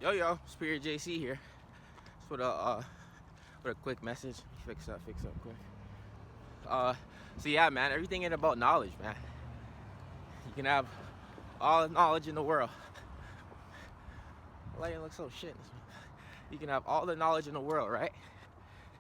Yo, Spirit JC here. Just with a quick message. Fix up quick. So yeah, man, everything ain't about knowledge, man. You can have all the knowledge in the world. Why you look so shit? You can have all the knowledge in the world, right?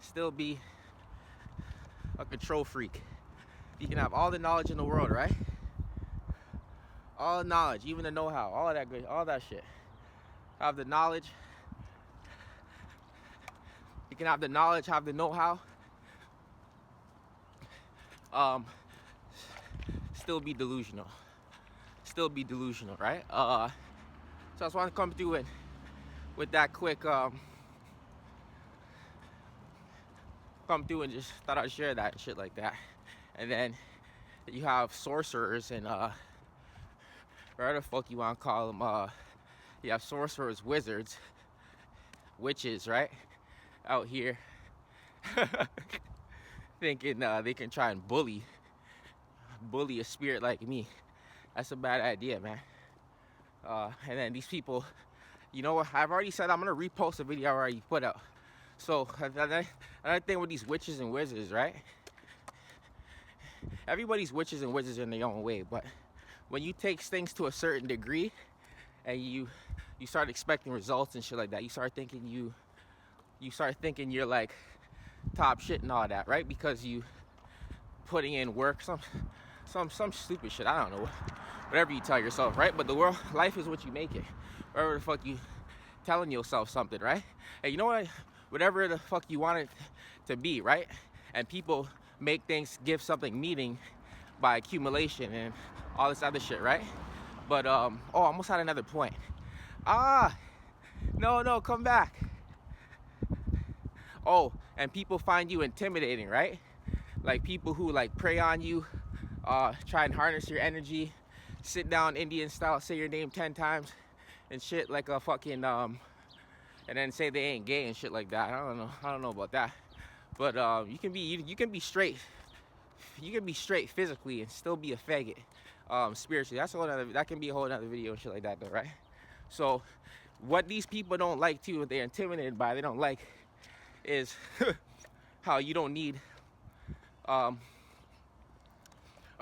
Still be a control freak. You can have all the knowledge in the world, right? All the knowledge, even the know-how, all of that good, all that shit. Have the knowledge. You can have the knowledge, have the know-how. Still be delusional. Right? So I just want to come through with that quick come through and just thought I'd share that and shit like that. And then you have sorcerers and whatever the fuck you want to call them. You have sorcerers, wizards, witches, right? Out here thinking they can try and bully a spirit like me. That's a bad idea, man. And then these people, you know what? I've already said I'm gonna repost a video I already put out. So another thing with these witches and wizards, right? Everybody's witches and wizards in their own way, but when you take things to a certain degree and you start expecting results and shit like that, you start thinking you're like top shit and all that, right? Because you putting in work, some stupid shit, I don't know, whatever you tell yourself, right? But the world, life is what you make it. Whatever the fuck you telling yourself something, right? And you know what? Whatever the fuck you want it to be, right? And people make things, give something meaning by accumulation and all this other shit, right? But I almost had another point. No, come back. Oh, and people find you intimidating, right? Like people who like prey on you, try and harness your energy, sit down Indian style, say your name 10 times and shit like a fucking and then say they ain't gay and shit like that. I don't know about that. But you can be straight physically and still be a faggot spiritually. That can be a whole other video and shit like that though, right? So what these people don't like too, what they're intimidated by, they don't like is how you don't need a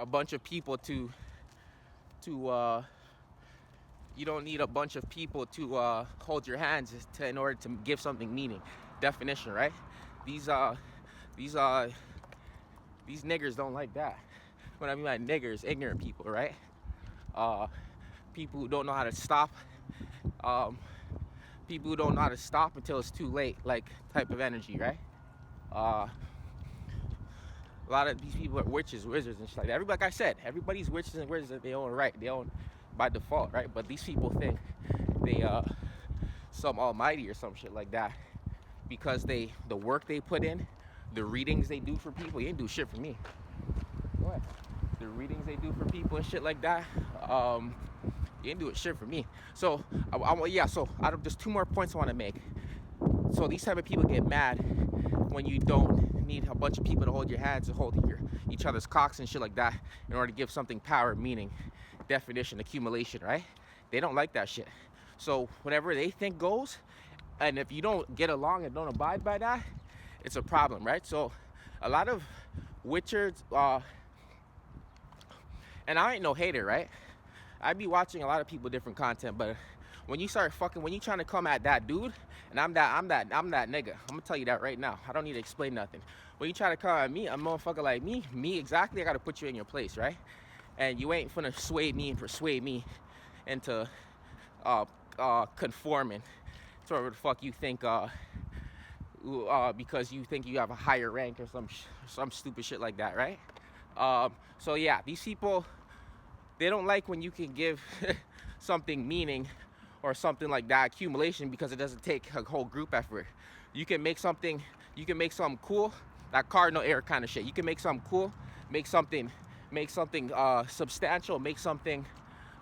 bunch of people to you don't need a bunch of people to hold your hands in order to give something meaning, definition, right? These niggers don't like that. What I mean by niggers, ignorant people, right? People who don't know how to stop. People who don't know how to stop until it's too late, like type of energy, right? A lot of these people are witches, wizards, and shit like that. Like I said, everybody's witches and wizards in their own right. They own by default, right? But these people think they some almighty or some shit like that because the work they put in, the readings they do for people. You ain't do shit for me. What? The readings they do for people and shit like that. You ain't do shit for me. So just 2 more points I want to make. So these type of people get mad when you don't need a bunch of people to hold your hands and hold each other's cocks and shit like that in order to give something power, meaning, definition, accumulation, right? They don't like that shit. So whatever they think goes, and if you don't get along and don't abide by that, it's a problem, right? So a lot of witchers, and I ain't no hater, right? I be watching a lot of people different content, but when you start when you trying to come at that dude, and I'm that nigga. I'm gonna tell you that right now. I don't need to explain nothing. When you try to come at me, a motherfucker like me exactly, I gotta put you in your place, right? And you ain't finna sway me and persuade me into conforming to whatever the fuck you think because you think you have a higher rank or some stupid shit like that, right? So yeah, these people, they don't like when you can give something meaning or something like that, accumulation, because it doesn't take a whole group effort. You can make something cool, that cardinal error kind of shit. You can make something cool, make something substantial, make something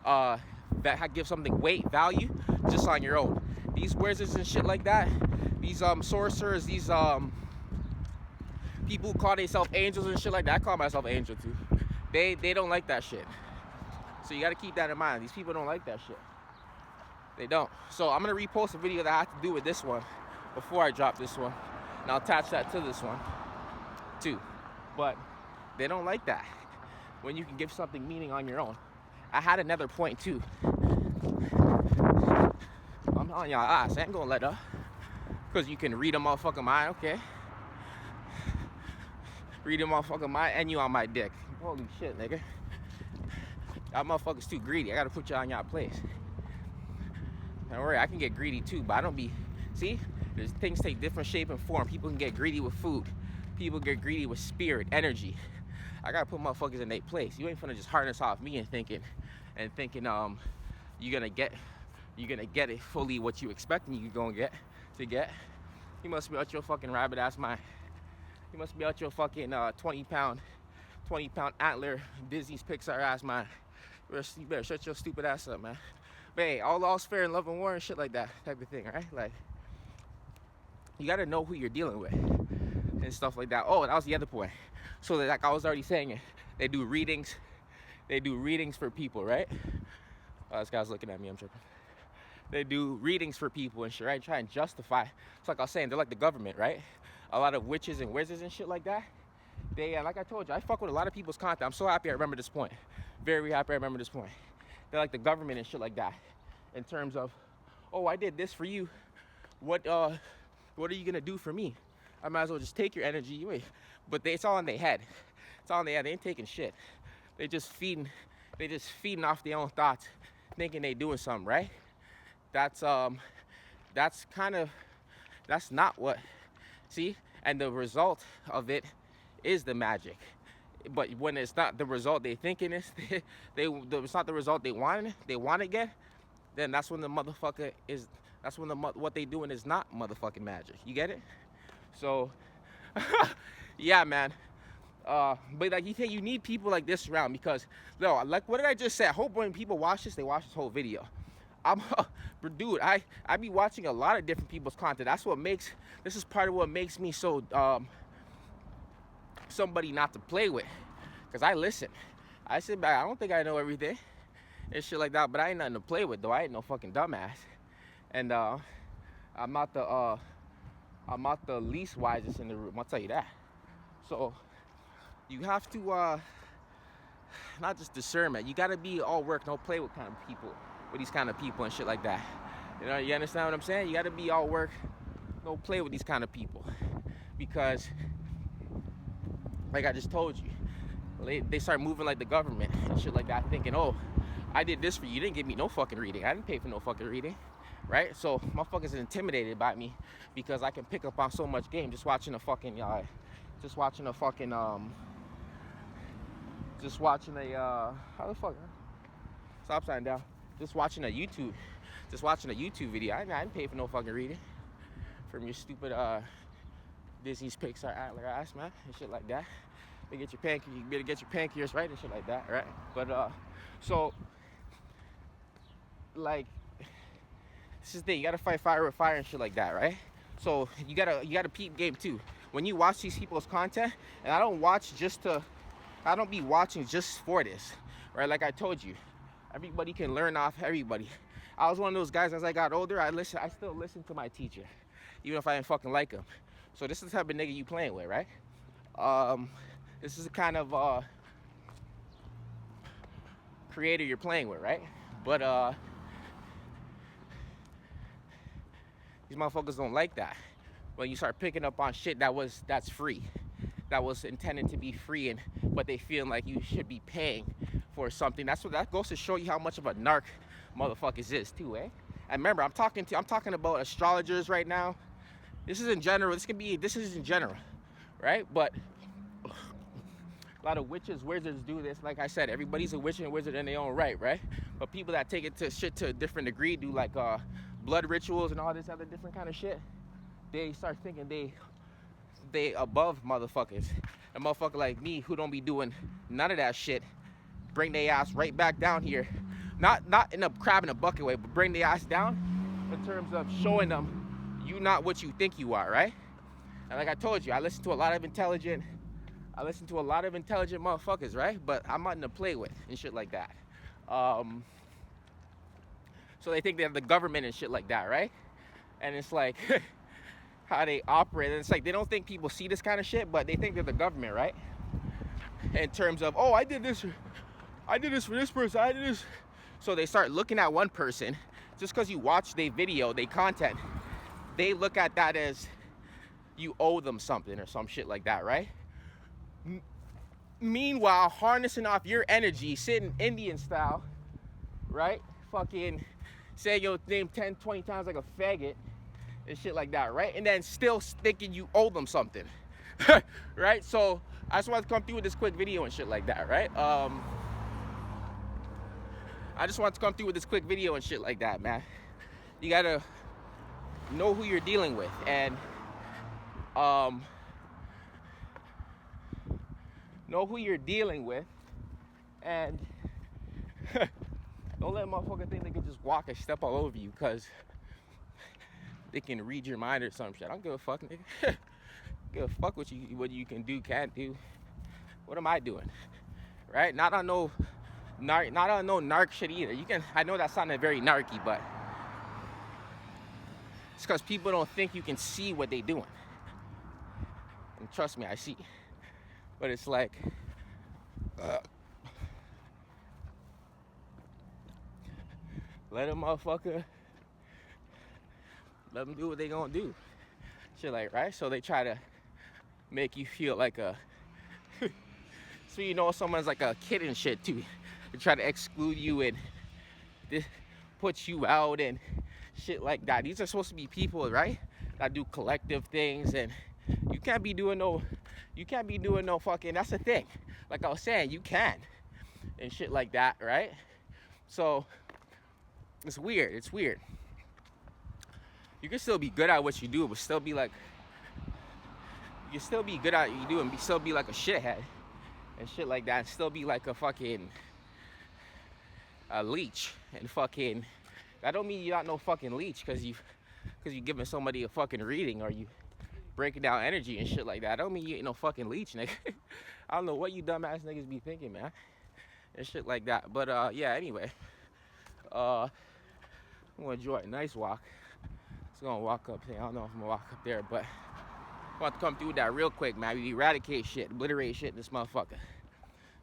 that gives something weight, value, just on your own. These wizards and shit like that, these sorcerers, these people who call themselves angels and shit like that. I call myself angel too. They don't like that shit. So you gotta keep that in mind. These people don't like that shit. They don't. So I'm gonna repost a video that I have to do with this one before I drop this one, and I'll attach that to this one too. But they don't like that when you can give something meaning on your own. I had another point too. I'm on y'all ass. I ain't gonna let up. Because you can read a motherfucking mind, okay? Read a motherfucking mind and you on my dick. Holy shit, nigga. Y'all motherfuckers too greedy. I gotta put y'all in y'all place. Don't worry, I can get greedy too, but I don't be. See? There's things take different shape and form. People can get greedy with food. People get greedy with spirit, energy. I gotta put motherfuckers in their place. You ain't finna just harness off me and thinking you're gonna get it fully what you expecting you're gonna get. You must be out your fucking rabbit ass mind. You must be out your fucking 20 pound antler Disney's Pixar ass mind. You better shut your stupid ass up, man. But hey, all's fair in love and war and shit like that type of thing, right? Like, you gotta know who you're dealing with and stuff like that. Oh, that was the other point. So like I was already saying it, they do readings for people, right? Oh, this guy's looking at me, I'm tripping. They do readings for people and shit, right? Try and justify. It's like I was saying, they're like the government, right? A lot of witches and wizards and shit like that. They, like I told you, I fuck with a lot of people's content. I'm so happy I remember this point. Very happy I remember this point. They're like the government and shit like that. In terms of, oh, I did this for you. What are you gonna do for me? I might as well just take your energy. Wait. But it's all in their head. It's all in their head. They ain't taking shit. They just feeding off their own thoughts, thinking they doing something, right? That's not what, see? And the result of it is the magic. But when it's not the result they thinking is, it's not the result they want to get, then that's when the motherfucker is, what they doing is not motherfucking magic. You get it? So, yeah, man. But like you need people like this around because, no, like what did I just say? I hope when people watch this, they watch this whole video. Dude, I be watching a lot of different people's content. This is part of what makes me so somebody not to play with, because I listen. I sit back. I don't think I know everything and shit like that, but I ain't nothing to play with though. I ain't no fucking dumbass, and I'm not the least wisest in the room. I'll tell you that. So you have to not just discernment. You gotta be all work, no play with kind of people. With these kind of people and shit like that. You know, you understand what I'm saying? You gotta be all work, no play with these kind of people. Because, like I just told you, they start moving like the government and shit like that, thinking, oh, I did this for you. You didn't give me no fucking reading. I didn't pay for no fucking reading. Right? So, motherfuckers are intimidated by me because I can pick up on so much game just watching a fucking, how the fuck? Stop sign down. Just watching a YouTube video. I didn't pay for no fucking reading from your stupid Disney's Pixar antler ass, man, and shit like that. You better get your pancreas right and shit like that, right? But so like this is the thing. You gotta fight fire with fire and shit like that, right? So you gotta peep game too. When you watch these people's content, and I don't be watching just for this, right? Like I told you. Everybody can learn off everybody. I was one of those guys, as I got older, I still listen to my teacher, even if I didn't fucking like him. So this is the type of nigga you playing with, right? This is the kind of creator you're playing with, right? But these motherfuckers don't like that. When you start picking up on shit that's free, that was intended to be free, but they feel like you should be paying for something. That goes to show you how much of a narc motherfuckers is too, eh? And remember, I'm talking about astrologers right now. This is in general. This is in general, right? But a lot of witches, wizards do this. Like I said, everybody's a witch and wizard in their own right? But people that take it to a different degree, do like blood rituals and all this other different kind of shit. They start thinking they above motherfuckers. A motherfucker like me who don't be doing none of that shit, bring their ass right back down here. Not in a crab in a bucket way, but bring their ass down in terms of showing them you not what you think you are, right? And like I told you, I listen to a lot of intelligent motherfuckers, right? But I'm not to play with and shit like that. So they think they're the government and shit like that, right? And it's like how they operate. And it's like they don't think people see this kind of shit, but they think they're the government, right? In terms of, oh, I did this for this person, I did this. So they start looking at one person just because you watch their video, their content. They look at that as you owe them something or some shit like that, right? Meanwhile, harnessing off your energy, sitting Indian style, right? Fucking saying your name 10, 20 times like a faggot and shit like that, right? And then still thinking you owe them something, right? So I just wanted to come through with this quick video and shit like that, right? I just wanted to come through with this quick video and shit like that, man. You gotta know who you're dealing with, and know who you're dealing with, and don't let motherfucker think they can just walk and step all over you because they can read your mind or some shit. I don't give a fuck, nigga. Give a fuck what you can do, can't do. What am I doing, right? Not on no narc shit either. I know that sounded very narky, but it's because people don't think you can see what they doing. And trust me, I see. But it's like, let them do what they gonna do. Shit like, right? So they try to make you feel like so you know someone's like a kid and shit too. They try to exclude you and put you out and shit like that. These are supposed to be people, right? That do collective things, and you can't be doing no fucking, that's the thing. Like I was saying, you can and shit like that, right? So it's weird. You can still be good at what you do, but still be like, you can still be good at what you do and still be like a shithead and shit like that, and still be like a fucking leech and fucking. That don't mean you're not no fucking leech because you giving somebody a fucking reading or you breaking down energy and shit like that. I don't mean you ain't no fucking leech, nigga. I don't know what you dumbass niggas be thinking, man, and shit like that. But yeah, anyway, I'm gonna enjoy a nice walk. Just gonna walk up there. I don't know if I'm gonna walk up there, but I want to come through with that real quick, man. We eradicate shit, obliterate shit in this motherfucker.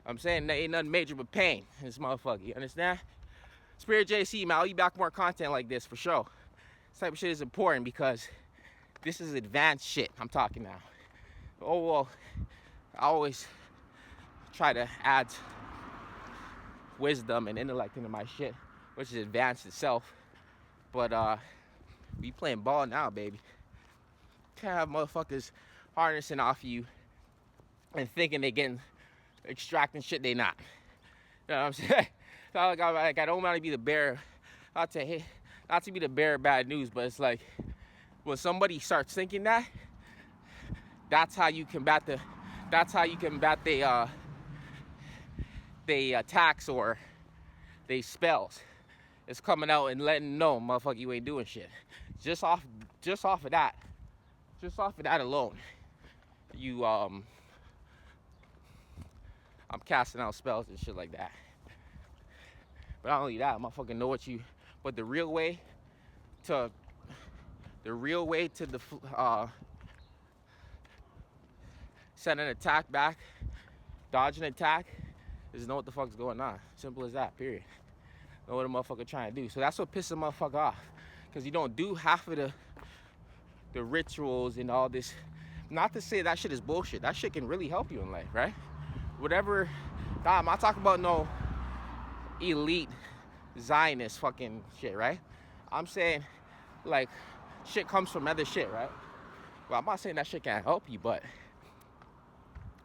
I'm saying there ain't nothing major but pain in this motherfucker. You understand? Spirit JC, man, I'll be back more content like this for sure. This type of shit is important because this is advanced shit I'm talking now. Oh, well, I always try to add wisdom and intellect into my shit, which is advanced itself. But we playing ball now, baby. Can't have motherfuckers harnessing off you and thinking they getting extracting shit they not. You know what I'm saying? So I don't want to be the bearer. Not to be the bearer of bad news, but it's like when somebody starts thinking that, that's how you combat the attacks or they spells. It's coming out and letting them know, motherfucker, you ain't doing shit. Just off of that alone, I'm casting out spells and shit like that. But not only that, motherfucker know but the real way to send an attack back, dodge an attack, is know what the fuck's going on. Simple as that, period. Know what a motherfucker trying to do. So that's what pisses a motherfucker off. Because you don't do half of the rituals and all this. Not to say that shit is bullshit. That shit can really help you in life, right? Whatever. I'm not talking about no elite Zionist fucking shit, right? I'm saying, like, shit comes from other shit, right? Well, I'm not saying that shit can't help you, but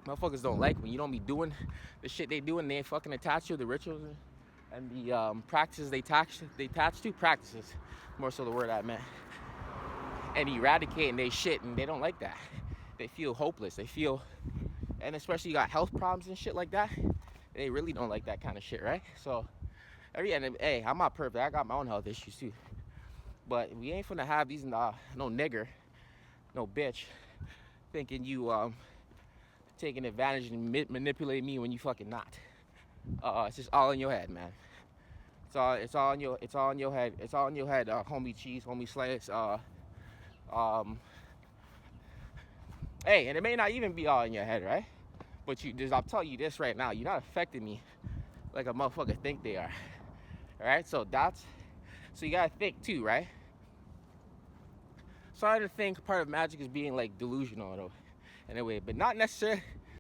motherfuckers don't like when you don't be doing the shit they do and they ain't fucking attached to the rituals and the practices they attach to practices, more so the word I meant, and eradicating they shit, and they don't like that. They feel hopeless. They feel, and especially you got health problems and shit like that, they really don't like that kind of shit, right? So, hey, I'm not perfect. I got my own health issues too, but we ain't finna have these no nigger, no bitch, thinking you taking advantage and manipulating me when you fucking not. It's just all in your head, man. It's all in your head. It's all in your head, homie Cheese, homie Slayers. Um, hey, and it may not even be all in your head, right? But I'll tell you this right now, you're not affecting me like a motherfucker think they are. All right, so you gotta think too, right? Starting to think part of magic is being like delusional in a way, but not necessarily.